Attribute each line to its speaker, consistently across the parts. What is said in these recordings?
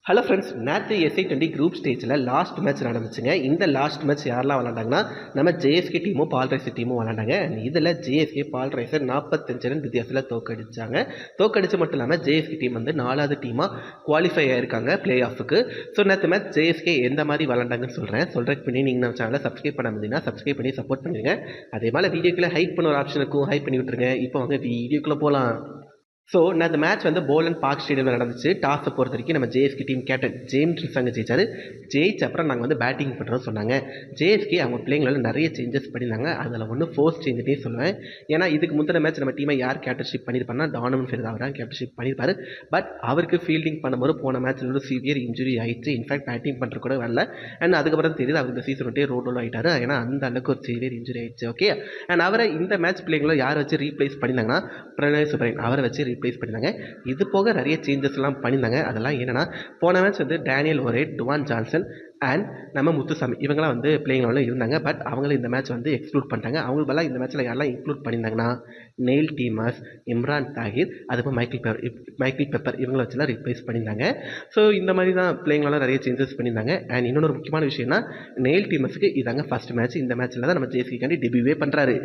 Speaker 1: Hello friends, நேற்று SI20 group ஸ்டேஜில் last match நடந்துச்சுங்க. இந்த லாஸ்ட் மேட்ச் யாரெல்லாம் விளாண்டாங்கன்னா, நம்ம ஜேஎஸ்கே டீமும் பால் ரைசர் டீமும் விளாண்டாங்க. இதில் ஜேஎஸ்கே பால் ரைசர் 45 ரன் வித்தியாசத்தில் தோக்கடிச்சாங்க. தோக்கடிச்சு மட்டும் இல்லாமல் ஜேஎஸ்கே டீம் வந்து 4வது டீமாக குவாலிஃபை ஆயிருக்காங்க பிளே ஆஃபுக்கு. ஸோ நேற்று மேட்ச் ஜேஎஸ்கே எந்த மாதிரி விளாண்டாங்கன்னு சொல்கிறதுக்கு பண்ணி நீங்கள் நம்ம சேனலை சப்ஸ்கிரைப் பண்ண முடியுங்கன்னா சப்ஸ்கிரைப் பண்ணி சப்போர்ட் பண்ணுங்க. அதே மாதிரி வீடியோக்குள்ளே ஹைப் பண்ண ஒரு ஆப்ஷன் இருக்கும், ஹைப் பண்ணி விட்டுருங்க. இப்போ வந்து வீடியோக்குள்ளே போகலாம். ஸோ அந்த மேட்ச் வந்து போலன் பார்க் ஸ்டேடியமில் நடந்துச்சு. டாஸை பொறுத்த வரைக்கும் நம்ம JSK team captain James Wilson ஜெயிச்சார். ஜெயிச்ச அப்புறம் நாங்கள் வந்து பேட்டிங் பண்ணுறோம் சொன்னாங்க. ஜேஎஸ்கே அவங்க பிள்ளைங்களால நிறைய சேஞ்சஸ் பண்ணியிருந்தாங்க. அதில் ஒன்று ஃபோர்ஸ் சேஞ்சுட்டே சொல்லுவேன். ஏன்னா இதுக்கு முந்தின மேட்ச் நம்ம டீமை யார் கேப்டன்ஷிப் பண்ணியிருப்பாருன்னா டானவன் ஃபெர்னாண்டோ அவர் தான் கேப்டன்ஷிப் பண்ணியிருப்பார். பட் அவருக்கு ஃபீல்டிங் பண்ணும்போது போன மேட்ச்சில் ஒரு சிவியர் இன்ஜுரி ஆயிடுச்சு. இன்ஃபேக்ட் பேட்டிங் பண்ணுற கூட வரல. அண்ட் அதுக்கப்புறம் தெரியுது அவர் இந்த சீசன் விட்டே ரோல் ஆகிட்டார். ஏன்னா அந்த அளவுக்கு ஒரு சிவியர் இன்ஜுரி ஆயிடுச்சு. ஓகே, அண்ட் அவரை இந்த மேட்ச் பிள்ளைங்களோ யாரை வச்சு ரீப்ளேஸ் பண்ணியிருந்தாங்கன்னா பிரணய் சுப்ரன் அவரை வச்சு ரீப்ளேஸ் பண்ணியிருந்தாங்க. இது போக நிறைய சேஞ்சஸ்லாம் பண்ணியிருந்தாங்க. அதெல்லாம் என்னென்னா, போன மேட்ச் வந்து டேனியல் ஒரேட், டுவான் ஜான்சன் அண்ட் நம்ம முத்துசாமி இவங்களாம் வந்து பிளேயிங் லெவலில் இருந்தாங்க. பட் அவங்கள இந்த மேட்ச் வந்து எக்ஸ்க்ளூட் பண்ணிட்டாங்க. அவங்களுக்கு பதிலாக இந்த மேட்ச்சில் யாரெல்லாம் இன்க்ளூட் பண்ணியிருந்தாங்கன்னா, நெயில் டீமஸ், இம்ரான் தாஹிர், அதுபோல் மைக்கேல் பெப்பர் இவங்களை வச்சுலாம் ரிப்ளேஸ் பண்ணியிருந்தாங்க. ஸோ இந்த மாதிரி தான் பிளேயிங் லெவலில் நிறைய சேஞ்சஸ் பண்ணியிருந்தாங்க. அண்ட் இன்னொரு முக்கியமான விஷயம்னா, நெயில் டீமஸுக்கு இதாங்க ஃபஸ்ட் மேட்ச். இந்த மேட்ச்சில் தான் நம்ம ஜேஎஸ்கேக்காண்டி டெபியூவே பண்ணுறாரு.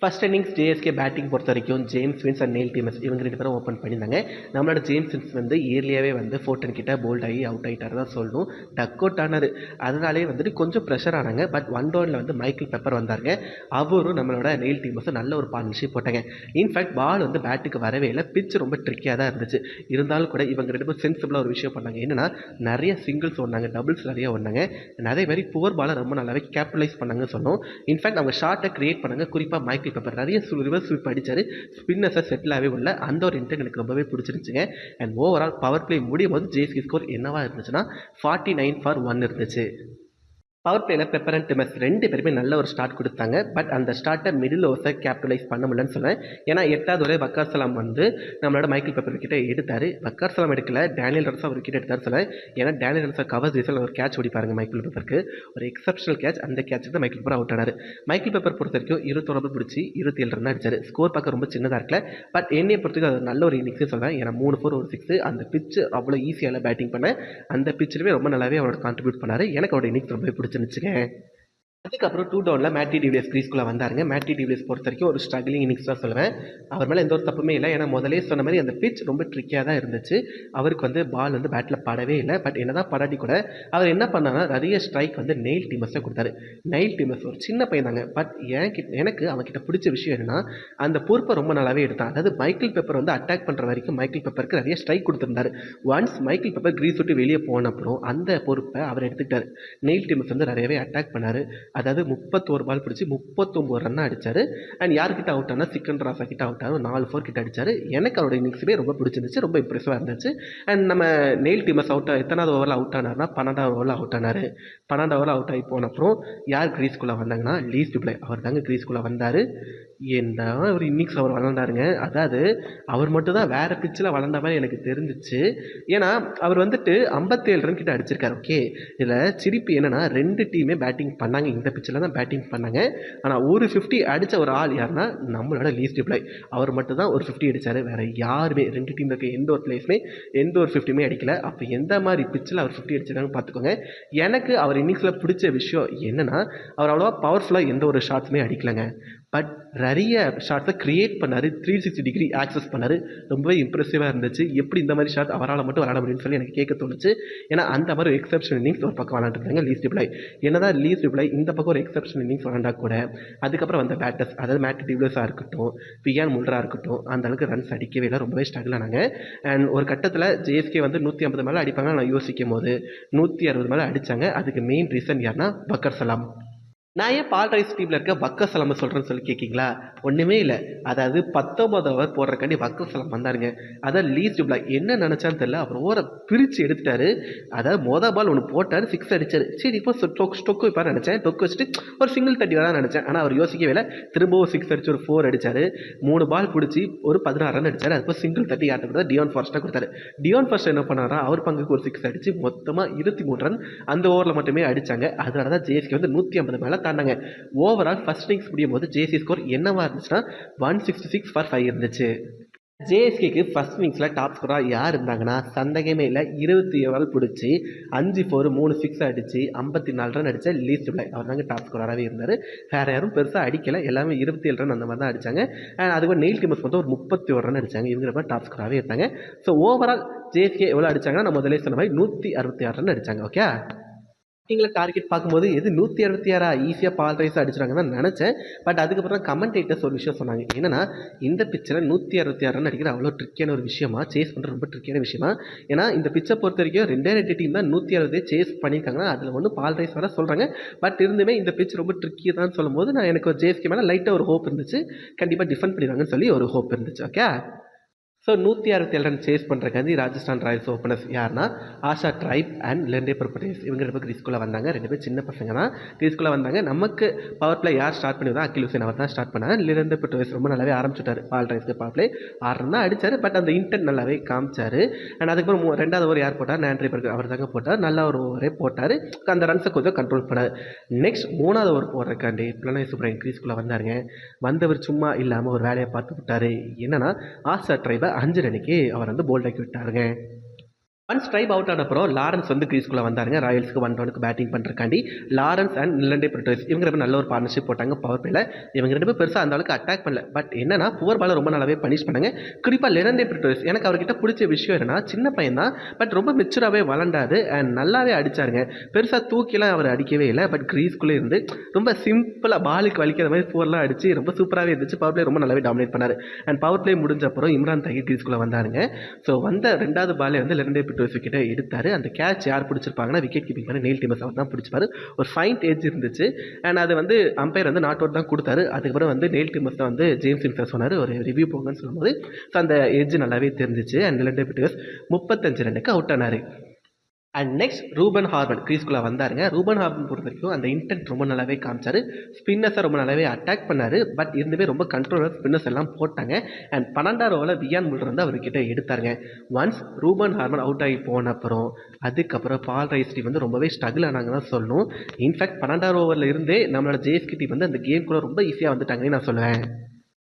Speaker 1: ஃபர்ஸ்ட் இன்னிங்ஸ் ஜேஎஸ்கே பேட்டிங் பொறுத்த வரைக்கும் James wins and nail Deimos இவங்க 2 பேரும் ஓப்பன் பண்ணியிருந்தாங்க. நம்மளோட ஜேம்ஸ் வின்ஸ் வந்து இயர்லியாகவே வந்து 410 கிட்ட போல்ட் ஆகி அவுட் ஆகிட்டார் தான் சொல்லணும். டக் அவுட் ஆனார். அதனாலே வந்துட்டு கொஞ்சம் ப்ரெஷர் ஆனாங்க. பட் 1 டவுனில் வந்து மைக்கேல் பெப்பர் வந்தாருங்க. அவரும் நம்மளோட நெயில் டீமஸும் நல்ல ஒரு பார்ட்னர்ஷிப் போட்டாங்க. இன்ஃபேக்ட் பால் வந்து பேட்டுக்கு வரவே இல்லை. பிச் ரொம்ப ட்ரிக்கியாக தான் இருந்துச்சு. இருந்தாலும் கூட இவங்க 2 பேரும் சென்சிபிளாக ஒரு விஷயம் பண்ணாங்க. என்னென்னா, நிறைய சிங்கிள்ஸ் ஓடினாங்க, டபுள்ஸ் நிறைய ஓடினாங்க. அதே மாதிரி புவர் பாலை ரொம்ப நல்லாவே கேபிட்டலைஸ் பண்ணாங்கன்னு சொன்னோம். இன்ஃபேக்ட் அவங்க ஷார்ட்டை கிரியேட் பண்ணாங்க. குறிப்பாக மைக்கேல் பெப்பர் நிறைய ரிவர்ஸ் ஸ்வீப் அடிச்சாரு. ஸ்பின்னர்ஸை செட்டிலாகவே உள்ள அந்த ஒரு இன்டென்ட் எனக்கு ரொம்பவே பிடிச்சிருந்துச்சுங்க. அண்ட் ஓவரால் பவர் பிளே முடியும் போது ஜேஎஸ்கே ஸ்கோர் என்னவா இருந்துச்சுன்னா 49-1 இருந்துச்சு. பவர் பிளேயில் பெப்பர் அண்ட் டிமஸ் 2 பேருமே நல்ல ஒரு ஸ்டார்ட் கொடுத்தாங்க. பட் அந்த ஸ்டார்ட்டை மிடில் ஓவர்ஸை கேபிட்டலைஸ் பண்ண முடியலன்னு சொல்லுவேன். ஏன்னா 8வது ஓவரே வக்கார் சலாம் வந்து நம்மளோட மைக்கேல் பெப்பர் கிட்ட எடுத்தார். வக்கார் சலாம் எடுக்கல, டேனியல் ரன்ஸ் அவர் கிட்ட எடுத்தார் சொல்லுவேன். ஏன்னா டேனியல் ரன்ஸை கவர் ரீசல் ஒரு கேட்ச் ஓடிப்பாருங்க மைக்கேல் பெப்பருக்கு. ஒரு எக்ஸப்ஷனல் கேட்ச். அந்த கேட்சுக்கு தான் மைக்கேல் பெப்பர் அவுட் ஆனார். மைக்கேல் பெப்பர் பொறுத்த வரைக்கும் 21 ஓவர் பிடிச்சி 27 ரன் அடிச்சார். ஸ்கோர் பார்க்க ரொம்ப சின்னதாக இருக்கல. பட் என்னையை பொறுத்தவரைக்கும் அது நல்ல ஒரு இன்னிங்ஸே சொல்லுவேன். ஏன்னா 3-4 ஒரு 6 அந்த பிச்சு அவ்வளோ ஈஸியாக பேட்டிங் பண்ண அந்த பிச்சிலுமே ரொம்ப நல்லாவே அவரோட கான்ட்ரிபியூட் பண்ணார். எனக்கு அவரோட இன்னிங்ஸ் ரொம்பவே பிடிச்சிருந்துச்சுங்க. அதுக்கப்புறம் 2 டவுனில் மேட்டி டிவிலியர்ஸ் கிரீஸ்குள்ளே வந்தாருங்க. மேட்டி டிவிலியர்ஸ் பொறுத்த வரைக்கும் ஒரு ஸ்ட்ரகிளிங் இன்னிங்ஸ் தான் சொல்லுவேன். அவர் மேலே எந்த ஒரு தப்புமே இல்லை. ஏன்னா முதலே சொன்ன மாதிரி அந்த பிச் ரொம்ப ட்ரிக்கியாக தான் இருந்துச்சு. அவருக்கு வந்து பால் வந்து பேட்டில் படவே இல்லை. பட் என்ன தான் படாட்டி கூட அவர் என்ன பண்ணாங்கன்னா நிறைய ஸ்ட்ரைக் வந்து நெயில் டீமஸை கொடுத்தாரு. நெயில் டீமஸ் ஒரு சின்ன பையன் தாங்க. பட் எனக்கு அவன்கிட்ட பிடிச்ச விஷயம் என்னென்னா, அந்த பொறுப்பை ரொம்ப நல்லாவே எடுத்தான். அதாவது மைக்கேல் பெப்பர் வந்து அட்டாக் பண்ணுற வரைக்கும் மைக்கேல் பெப்பருக்கு நிறைய ஸ்ட்ரைக் கொடுத்துருந்தாரு. ஒன்ஸ் மைக்கேல் பெப்பர் கிரீஸ் விட்டு வெளியே போன அப்புறம் அந்த பொறுப்பை அவர் எடுத்துக்கிட்டார். நெயில் டீமஸ் வந்து நிறையவே அட்டாக் பண்ணார். அதாவது 31 பால் பிடிச்சி 39 ரன் அடித்தார். அண்ட் யார்கிட்ட அவுட் ஆனால் சிக்கந்தர் ராசா கிட்ட அவுட் ஆனார். 4 4 கிட்ட அடித்தார். எனக்கு அவரோட இன்னிங்ஸுமே ரொம்ப பிடிச்சிருந்துச்சு. ரொம்ப இம்ப்ரெசிவாக இருந்துச்சு. அண்ட் நம்ம நெயில் டீமஸ் எத்தனாவது ஓவரில் அவுட் ஆனார்னா 12வது ஓவரில் அவுட் ஆனார். 12வது ஓவரில் அவுட் ஆகி போன அப்புறம் யார் கிரீஸ்குள்ளே வந்தாங்கன்னா லீஸ் டிப்ளை அவர் தாங்க கிரீஸ்குள்ளே வந்தார். என்ன ஒரு இன்னிங்ஸ் அவர் விளாண்டாருங்க. அதாவது அவர் மட்டும் தான் வேறு பிச்சில் விளாண்ட மாதிரி எனக்கு தெரிஞ்சிச்சு. ஏன்னா அவர் வந்துட்டு 57 ரன் கிட்ட அடிச்சிருக்காரு. ஓகே, இதில் சிரிப்பு என்னென்னா 2 டீமே பேட்டிங் பண்ணாங்க. இந்த பிச்சில் தான் பேட்டிங் பண்ணாங்க. ஆனால் ஒரு 50 அடித்த ஒரு ஆள் யாருன்னா நம்மளோட லீஸ் டிப்ளை. அவர் மட்டும் தான் ஒரு 50 அடித்தார். வேறு யாருமே 2 டீம் இருக்க எந்த ஒரு பிளேஸுமே எந்த ஒரு 50மே அடிக்கல. அப்போ எந்த மாதிரி பிச்சில் அவர் 50 அடிச்சிருக்காங்கன்னு பார்த்துக்கோங்க. எனக்கு அவர் இன்னிங்ஸில் பிடிச்ச விஷயம் என்னென்னா, அவர் அவ்வளோவா பவர்ஃபுல்லாக எந்த ஒரு ஷாட்ஸுமே அடிக்கலைங்க. பட் நிறைய ஷாட்ஸை க்ரியேட் பண்ணார். 360 டிகிரி ஆக்சஸ் பண்ணார். ரொம்பவே இம்ப்ரெசிவாக இருந்துச்சு. எப்படி இந்த மாதிரி ஷாட் அவரால் மட்டும் விளாட முடியும்னு சொல்லி எனக்கு கேட்க தோணுச்சு. ஏன்னா அந்த மாதிரி ஒரு எக்ஸப்ஷன் இன்னிங்ஸ் ஒரு பக்கம் விளாண்டுருந்தாங்க லீஸ் டிப்ளை. என்னதான் லீஸ் டிப்ளை இந்த பக்கம் ஒரு எக்ஸப்ஷன் இன்னிங்ஸ் விளாண்டா கூட அதுக்கப்புறம் வந்த பேட்டர்ஸ், அதாவது மேட்டி டிவிலியர்ஸாக இருக்கட்டும், பியான் முல்ரா இருக்கட்டும், அந்த அளவுக்கு ரன்ஸ் அடிக்கவே இல்லை. ரொம்பவே ஸ்ட்ரகிள் ஆனாங்க. அண்ட் ஒரு கட்டத்தில் ஜேஎஸ்கே வந்து 150 மேலே அடிப்பாங்க நான் யோசிக்கும் போது 160 மேலே அடித்தாங்க. அதுக்கு மெயின் ரீசன் யாருன்னா வக்கர் சலாம். நான் ஏன் பால் ரைஸ் டீமில் இருக்க வக்கர் சலாமை சொல்கிறேன்னு சொல்லி கேட்கிங்களா? ஒன்றுமே இல்லை. அதாவது 19வது ஓவர் போடுறக்காண்டி வக்கர் சலாம் வந்தாருங்க. அதாவது லீஸ் டிப்ளை என்ன நினச்சான்னு தெரியல. அப்புறம் ஓவரை பிரித்து எடுத்துட்டாரு. அதாவது பால் ஒன்று போட்டார், 6 அடித்தார். சரி இப்போ ஸ்டொக்கு வைப்பார் நினச்சேன். டொக்கு வச்சுட்டு ஒரு சிங்கிள் தட்டி வரதான் நினச்சேன். ஆனால் அவர் யோசிக்கவே இல்லை. திரும்பவும் 6 அடிச்சு ஒரு 4 அடித்தார். 3 பால் பிடிச்சி ஒரு 16 ரன் அடித்தார். அதுக்கு சிங்கிள் தட்டி யார்ட்ட கொடுத்தாரு? டியான் ஃபாரஸ்ட்டாக கொடுத்தாரு. டியான் ஃபாரஸ்ட் என்ன பண்ணாரா, அவர் பங்குக்கு ஒரு 6 அடித்து மொத்தமாக 23 ரன் அந்த ஓவரில் மட்டுமே அடித்தாங்க. அதனால தான் ஜேஎஸ்கே வந்து 150 மேலே தாண்டாங்க. ஓவரால் ஃபர்ஸ்ட் இன்னிங்ஸ் முடியும் போது ஜேசி ஸ்கோர் என்னவா இருந்துச்சுன்னா 166 for 5 இருந்துச்சு. ஜேஎஸ்கேக்கு ஃபர்ஸ்ட் இன்னிங்ஸில் டாப் ஸ்கோராக யார் இருந்தாங்கன்னா சந்தேகமே இல்லை 27 ரன் பிடிச்சி 5 4 3 சிக்ஸ் அடித்து 54 ரன் அடித்த லீஸ்ட் பிளை அவர் தாங்க டாப் ஸ்கோராகவே இருந்தார். வேறு யாரும் பெருசாக அடிக்கலை, எல்லாமே 27 ரன் அந்த மாதிரி தான் அடித்தாங்க. அதுக்கு நெயில் டீமர்ஸ் வந்து ஒரு 31 ரன் அடித்தாங்க. இவங்க மாதிரி டாப் ஸ்கோராகவே இருந்தாங்க. ஸோ ஓவரால் ஜேஎஸ்கே எவ்வளோ அடித்தாங்கன்னா நான் முதலே சொன்ன மாதிரி 166 ரன் அடித்தாங்க. ஓகே, நீங்கள டார்கெட் பார்க்கும்போது எது 166 ஈஸியாக பால் ரைஸ் அடிச்சிடாங்க தான் நினச்சேன். பட் அதுக்கப்புறம் கமெண்டேட்டர்ஸ் ஒரு விஷயம் சொன்னாங்க. என்னன்னா இந்த பிச்சில் 166 ரன் அடிக்கிற அவ்வளோ ட்ரிக்கியான ஒரு விஷயமா, சேஸ் பண்ணுற ரொம்ப ட்ரிக்கியான விஷயமா. ஏன்னா இந்த பிச்சை பொறுத்த வரைக்கும் 2 டீம் தான் 160 சேஸ் பண்ணியிருக்காங்க. அதில் ஒன்று பால் ரைஸ் வர சொல்கிறாங்க. பட் இருந்துமே இந்த பிச் ரொம்ப ட்ரிக்கி தான் சொல்லும்போது நான் எனக்கு ஒரு ஜேஎஸ்கே மேலே லைட்டாக ஒரு ஹோப் இருந்துச்சு. கண்டிப்பாக டிஃபெண்ட் பண்ணிடுவாங்கன்னு சொல்லி ஒரு ஹோப் இருந்துச்சு. ஓகே, ஸோ 167 ரன் சேஸ் பண்ணுறக்காண்டி ராஜஸ்தான் ராயல்ஸ் ஓப்பனர்ஸ் யாருன்னா ஆஷா ட்ரைப் அண்ட் லெண்டே பர்படேஸ் இவங்க 2 பேர் கிரீஸ்குள்ளே வந்தாங்க. 2 பேர் சின்ன பசங்க தான் கிரீஸ்குள்ளே வந்தாங்க. நமக்கு பவர் பிளே யார் ஸ்டார்ட் பண்ணி தான் அகில் ஹுசேன் அவர் தான் ஸ்டார்ட் பண்ணார். லெண்டே பர்படேஸ் ரொம்ப நல்லாவே ஆரம்பிச்சுட்டார். பால் ரைஸ்க்கு பவர் பிளே 6 ரன் தான் அடித்தார். பட் அந்த இன்டென்ட் நல்லாவே காமிச்சார். அண்ட் அதுக்கப்புறம் 2வது ஓவர் யார் போட்டார், நான்ட்ரி பர்கர் அவர் தாங்க போட்டார். நல்ல ஒரு ஓவரே போட்டார். அந்த ரன்ஸை கொஞ்சம் கண்ட்ரோல் பண்ணார். நெக்ஸ்ட் 3வது ஓவர் போடுறக்காண்டி பிரணய் சுப்ரமணியன் கிரீஸ்குள்ளே வந்தாருங்க. வந்தவர் சும்மா இல்லாமல் ஒரு வேலையை பார்த்து விட்டார். என்னன்னா ஆஷா ட்ரைபை 5 ரனுக்கு அவர் வந்து போல்ட் ஆக்கி விட்டாருங்க. ஒன்ஸ் ட்ரைப் அவுட் ஆன அப்புறம் லாரன்ஸ் வந்து கிரீஸ்குள்ளே வந்தாருங்க. ராயல்ஸ்க்கு 1 ரனுக்கு பேட்டிங் பண்ணுறக்காண்டி லாரன்ஸ் அண்ட் நிலண்டே பர்படேஸ் இவங்க 2 நல்ல ஒரு பார்ட்னர்ஷிப் போட்டாங்க பவர் பிளேல. இவங்க 2 பேர் பெருசாக அந்த அளவுக்கு அட்டாக் பண்ணல. பட் என்னன்னா புவர் பாலை ரொம்ப நல்லாவே பனிஷ் பண்ணாங்க. குறிப்பாக நிலண்டே பர்படேஸ் எனக்கு அவர்கிட்ட பிடிச்ச விஷயம் என்னன்னா சின்ன பையன் தான், பட் ரொம்ப மெச்சூராகவே வளர்ந்தாரு அண்ட் நல்லாவே அடிச்சாருங்க. பெருசாக தூக்கிலாம் அவர் அடிக்கவே இல்லை. பட் கிரீஸ்குள்ளே இருந்து ரொம்ப சிம்பிளாக பாலுக்கு வலிக்கிற மாதிரி புவர்லாம் அடிச்சு ரொம்ப சூப்பராகவே இருந்துச்சு. பவர் பிளே ரொம்ப நல்லாவே டாமினேட் பண்ணார். அண்ட் பவர் பிளே முடிஞ்ச அப்புறம் இம்ரான் தாஹிர் கிரீஸ்குள்ளே வந்தாருங்க. ஸோ வந்த 2வது பாலே வந்து நிலண்டே பர்படேஸ் விக்கெட்டை எடுத்தார். அந்த கேட்ச் யார் பிடிச்சிருப்பாங்கன்னா விக்கெட் கீப்பிங் பண்ணி நெயில் டீமர்ஸ் அவர் தான் பிடிச்சிப்பாரு. ஒரு ஃபைன் ஏஜ் இருந்துச்சு. அண்ட் அது வந்து அம்பையர் வந்து நாட் அவுட் தான் கொடுத்தாரு. அதுக்கப்புறம் வந்து நெயில் டீமர்ஸ் தான் வந்து ஜேம்ஸ் வின்சர் சொன்னார் ஒரு ரிவ்யூ போங்கன்னு சொல்லும்போது. ஸோ அந்த ஏஜ் நல்லாவே தெரிஞ்சிச்சு. அண்ட் நிலண்டே பர்படேஸ் 35 ரனுக்கு அவுட் ஆனார். அண்ட் நெக்ஸ்ட் ரூபன் ஹார்மன் கிரீஸ்குள்ளே வந்தாருங்க. ரூபன் ஹார்மன் பொறுத்த வரைக்கும் அந்த இன்டென்ட் ரொம்ப நல்லாவே காமிச்சார். ஸ்பின்னர்ஸை ரொம்ப நல்லாவே அட்டாக் பண்ணார். பட் இருந்துமே ரொம்ப கண்ட்ரோலர் ஸ்பின்னர்ஸ் எல்லாம் போட்டாங்க. அண்ட் 12வது ஓவரில் வியான் முல்லர் வந்து அவர்கிட்ட எடுத்தாருங்க. ஒன்ஸ் ரூபன் ஹார்மன் அவுட் ஆகி போன அப்புறம் அதுக்கப்புறம் பால் ரைஸ் டீம் வந்து ரொம்பவே ஸ்ட்ரகிள் ஆனாங்க தான் சொல்லணும். இன்ஃபேக்ட் 12வது ஓவரில் இருந்தே நம்மளோட ஜேஎஸ்கே டீம் வந்து அந்த கேம் கூட ரொம்ப ஈஸியாக வந்துட்டாங்கன்னு நான் சொல்லுவேன்.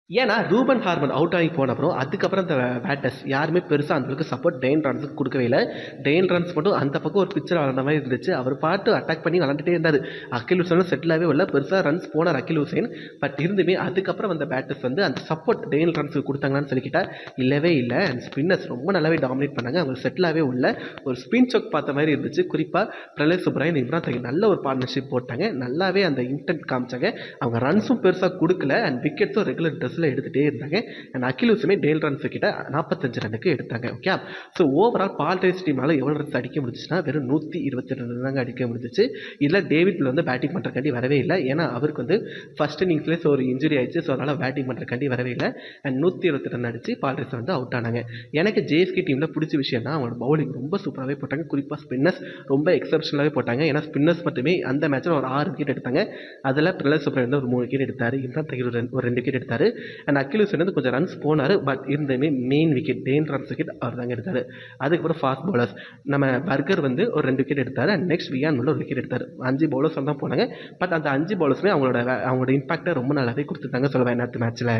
Speaker 1: ஏன்னா ரூபன் ஹார்மன் அவுட் ஆகி போன அப்புறம் அதுக்கப்புறம் இந்த பேட்டர்ஸ் யாருமே பெருசாக அந்தளவுக்கு சப்போர்ட் டெயின் ரன்ஸுக்கு கொடுக்கவே இல்லை. டெயின் ரன்ஸ் மட்டும் அந்த பக்கம் ஒரு பிக்சர் வளர்ந்த மாதிரி இருந்துச்சு. அவர் பாட்டு அட்டாக் பண்ணி விளாண்டுட்டே இருந்தார். அகில் ஹுசேனும் செட்டிலாகவே இல்லை. பெருசாக ரன்ஸ் போனார் அகில் ஹுசேன். பட் இருந்துமே அதுக்கப்புறம் அந்த பேட்டர்ஸ் வந்து அந்த சப்போர்ட் டெயின் ரன்ஸுக்கு கொடுத்தாங்கன்னு சொல்லிக்கிட்டால் இல்லவே இல்லை. அண்ட் ஸ்பின்னர்ஸ் ரொம்ப நல்லாவே டாமினேட் பண்ணாங்க. அவங்க செட்டிலாகவே உள்ள ஒரு ஸ்பின் சொக் பார்த்த மாதிரி இருந்துச்சு. குறிப்பாக பிரலய் சுப்ரமணியன் இம்ரான் தாஹிர் நல்ல ஒரு பார்ட்னர்ஷிப் போட்டாங்க. நல்லாவே அந்த இன்டென்ட் காமிச்சாங்க. அவங்க ரன்ஸும் பெருசாக கொடுக்கல அண்ட் விக்கெட்ஸும் ரெகுலர் எடுத்துகிட்டே இருந்தாங்க. அண்ட் அகில் ஹுசேனை டெயில் ரன்ஸ் கிட்ட 45 ரனுக்கு எடுத்தாங்க. ஓகே, ஸோ ஓவரால் பால் ரைஸ் டீமால் எவ்வளோ ரன்ஸ் அடிக்க முடிஞ்சுன்னா வெறும் 122 ரன் தாங்க அடிக்க முடிஞ்சிச்சு. இதில் டேவிட் மில்லர் வந்து பேட்டிங் பண்ணுறக்காண்டி வரவே இல்லை. ஏன்னா அவருக்கு வந்து ஃபர்ஸ்ட் இன்னிங்ஸ்லேயே ஒரு இன்ஜுரி ஆயிடுச்சு. ஸோ அதனால் பேட்டிங் பண்ணுறக்காண்டி வரவே இல்லை. அண்ட் 122 ரன் அடிச்சு பால் ரைஸ் வந்து அவுட் ஆனாங்க. எனக்கு ஜேஎஸ்கே டீமில் பிடிச்ச விஷயம் தான் அவங்களோட பவுலிங் ரொம்ப சூப்பராகவே போட்டாங்க. குறிப்பாக ஸ்பின்னர்ஸ் ரொம்ப எக்ஸப்ஷனலாகவே போட்டாங்க. ஏன்னா ஸ்பின்னர்ஸ் மட்டுமே அந்த மேட்ச்சில் ஒரு 6 விக்கெட் எடுத்தாங்க. அதில் பிரலய் சுப்ரமணியன் ஒரு 3 விக்கெட் எடுத்தார். இம்ரான் தாஹிர் ஒரு 2 விக்கெட் எடுத்தார். அண்ட் அகில் ஹுசேன் வந்து கொஞ்சம் ரன்ஸ் போனார். பட் இருந்துமே மெயின் விக்கெட் டெயின் ரன்ஸ் விக்கெட் அவர் தாங்க எடுத்தார். அதுக்கப்புறம் ஃபாஸ்ட் பவுலர்ஸ் நம்ம பர்கர் வந்து ஒரு 2 விக்கெட் எடுத்தார். அண்ட் நெக்ஸ்ட் வியான் முல்லர் ஒரு விக்கெட் எடுத்தார். 5 பவுலர்ஸ் தான் போனாங்க. பட் அந்த 5 பவுலர்ஸுமே அவங்களோட இம்பாக்டை ரொம்ப நல்லாவே கொடுத்துருந்தாங்க சொல்லுவேன் நேற்று மேட்ச்சில்.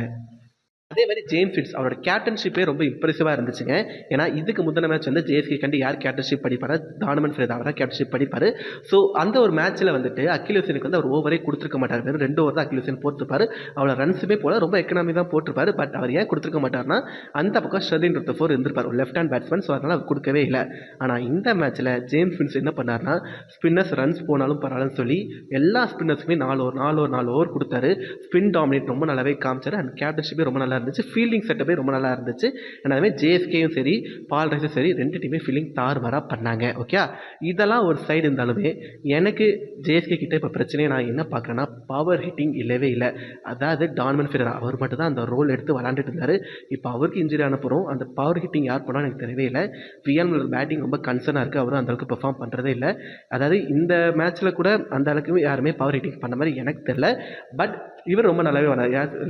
Speaker 1: அதே மாதிரி ஜேம்ஸ் வின்ஸ் அவரோட கேப்டன்ஷிப்பே ரொம்ப இம்ப்ரெசிவாக இருந்துச்சுங்க. ஏன்னா இதுக்கு முந்தின மேட்ச் வந்து ஜேஎஸ்கே கண்டு யார் கேப்டன்ஷிப் படிப்பார், தானுமன் ஃபிரேதா அவர் தான் கேப்டன்ஷிப் படிப்பார். ஸோ அந்த ஒரு மேட்ச்சில் வந்துட்டு அகில் ஹுசேனுக்கு வந்து அவர் ஓவரே கொடுத்துருக்க மாட்டார். வெறும் 2 ஓவர் தான் அகில் ஹுசேன் போட்டிருப்பார். அவ்வளோ ரன்ஸுமே போல ரொம்ப எக்கனாமி தான் போட்டிருப்பார். பட் அவர் ஏன் கொடுத்துருக்க மாட்டார்னா அந்த பக்கம் ஷர்தின் ருத்தஃபோர் இருந்திருப்பார், ஒரு லெஃப்ட் ஹேண்ட் பேட்ஸ்மேன். ஸோ அதனால் அவர் கொடுக்கவே இல்லை. ஆனால் இந்த மேட்ச்சில் ஜேம்ஸ் வின்ஸ் என்ன பண்ணார்னா ஸ்பின்னர்ஸ் ரன்ஸ் போனாலும் பரவாயில்லன்னு சொல்லி எல்லா ஸ்பின்னர்ஸுமே 4 ஓவர் கொடுத்தாரு. ஸ்பின் டாமினேட் ரொம்ப நல்லாவே காமிச்சார். அண்ட் கேப்டன்ஷிப்பே ரொம்ப நல்லா இருந்துச்சு. ஃபீல்டிங் செட்டப்பே ரொம்ப நல்லா இருந்துச்சு. அதே ஜேஎஸ்கேயும் சரி பால் ரைஸும் சரி 2 டீமே ஃபீல்டிங் தாறுமாறாக பண்ணாங்க. ஓகே, இதெல்லாம் ஒரு சைடு இருந்தாலுமே எனக்கு ஜேஎஸ்கே கிட்ட இப்போ பிரச்சனையை நான் என்ன பார்க்குறேன்னா பவர் ஹிட்டிங் இல்லவே இல்லை. அதாவது டானுமன் ஃபிரேதா அவர் மட்டும் தான் அந்த ரோல் எடுத்து விளாண்டுட்டு இருந்தார். இப்போ அவருக்கு இன்ஜுரி ஆனப்புறம் அந்த பவர் ஹிட்டிங் யார் பண்ணால் எனக்கு தெரியவே இல்லை. வியான் முல்லர் பேட்டிங் ரொம்ப கன்சர்னாக இருக்குது. அவரும் அந்தளவுக்கு பெர்ஃபார்ம் பண்ணுறதே இல்லை. அதாவது இந்த மேட்ச்சில் கூட அந்த அளவுக்கு யாருமே பவர் ஹிட்டிங் பண்ண மாதிரி எனக்கு தெரியல. பட் இவர் ரொம்ப நல்லாவே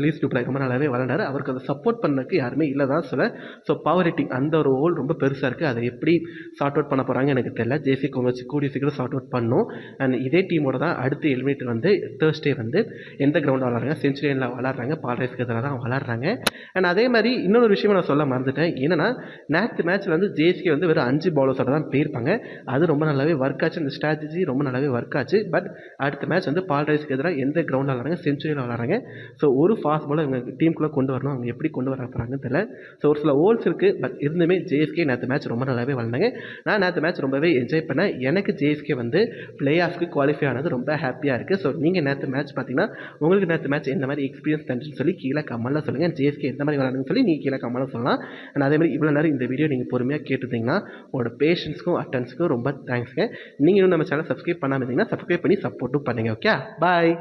Speaker 1: லீஸ் டூப்ளாய் ரொம்ப நல்லாவே விளாண்டாரு. அவருக்கு அதை சப்போர்ட் பண்ணக்கு யாருமே இல்லை தான் சொல்ல. ஸோ பவர் ஹிட்டிங் அந்த ஒரு ஹோல் ரொம்ப பெருசாக இருக்குது. அதை எப்படி சார்ட் அவுட் பண்ண போகிறாங்க எனக்கு தெரியல. ஜேசி வச்சு கூடிய சீக்கிரம் சார்ட் அவுட் பண்ணும். அண்ட் இதே டீமோட தான் அடுத்து எலிமினேட்டர் வந்து தேர்ஸ்டே வந்து எந்த கிரவுண்டில் விளாட்றாங்க, செஞ்சுரியனில் விளாட்றாங்க, பால் ரைஸ்க்கு எதிராக தான் விளாட்றாங்க. அண்ட் அதே மாதிரி இன்னொரு விஷயம் நான் சொல்ல மறந்துட்டேன். என்னன்னா நேற்று மேட்ச்சில் வந்து ஜேஎஸ்கே வந்து வெறும் 5 பவுலர்ஸோட தான் போயிருப்பாங்க. அது ரொம்ப நல்லாவே ஒர்க் ஆச்சு. அந்த ஸ்ட்ராட்டஜி ரொம்ப நல்லாவே ஒர்க் ஆச்சு. பட் அடுத்த மேட்ச் வந்து பால் ரைஸ்க்கு எதிராக எந்த கிரவுண்டில் விளாட்றாங்க, செஞ்சுரியில் விளாட்றாங்க. ஸோ ஒரு ஃபாஸ்ட் பாலை இவங்க டீமுக்குள்ளே கொண்டு வரணும். அவங்க எப்படி கொண்டு வர போகிறாங்கன்னு தெரியல. ஸோ ஒரு சில ஹோல்ஸ் இருக்குது. பட் இருந்துமே ஜேஎஸ்கே நேற்று மேட்ச் ரொம்ப நல்லாவே விளாண்டாங்க. நான் நேற்று மேட்ச் ரொம்பவே என்ஜாய் பண்ணேன். எனக்கு ஜேஎஸ்கே வந்து பிளே ஆஃப்க்கு குவாலிஃபை ஆனது ரொம்ப ஹாப்பியாக இருக்குது. ஸோ நீங்கள் நேற்று மேட்ச் பார்த்தீங்கன்னா உங்களுக்கு நேற்று மேட்ச் எந்த மாதிரி எக்ஸ்பீரியன்ஸ் தந்துச்சுன்னு சொல்லி கீழே கமெண்ட்டில் சொல்லுங்கள். ஜேஎஸ்கே எந்த மாதிரி விளாடுன்னு சொல்லி நீங்கள் கீழே கமெண்ட்டில் சொல்லலாம். அண்ட் அதே மாதிரி இவ்வளோ நேரம் இந்த வீடியோ நீங்கள் பொறுமையாக கேட்டுருந்தீங்கன்னா உங்களோட பேஷன்ஸ்க்கும் அட்டன்ஸ்க்கும் ரொம்ப தேங்க்ஸ்ங்க. நீங்கள் இன்னும் நம்ம சேனல் சப்ஸ்கிரைப் பண்ணாமல் இருந்தீங்கன்னா சப்ஸ்கிரைப் பண்ணி சப்போர்ட்டும் பண்ணுங்கள். ஓகே, பாய்.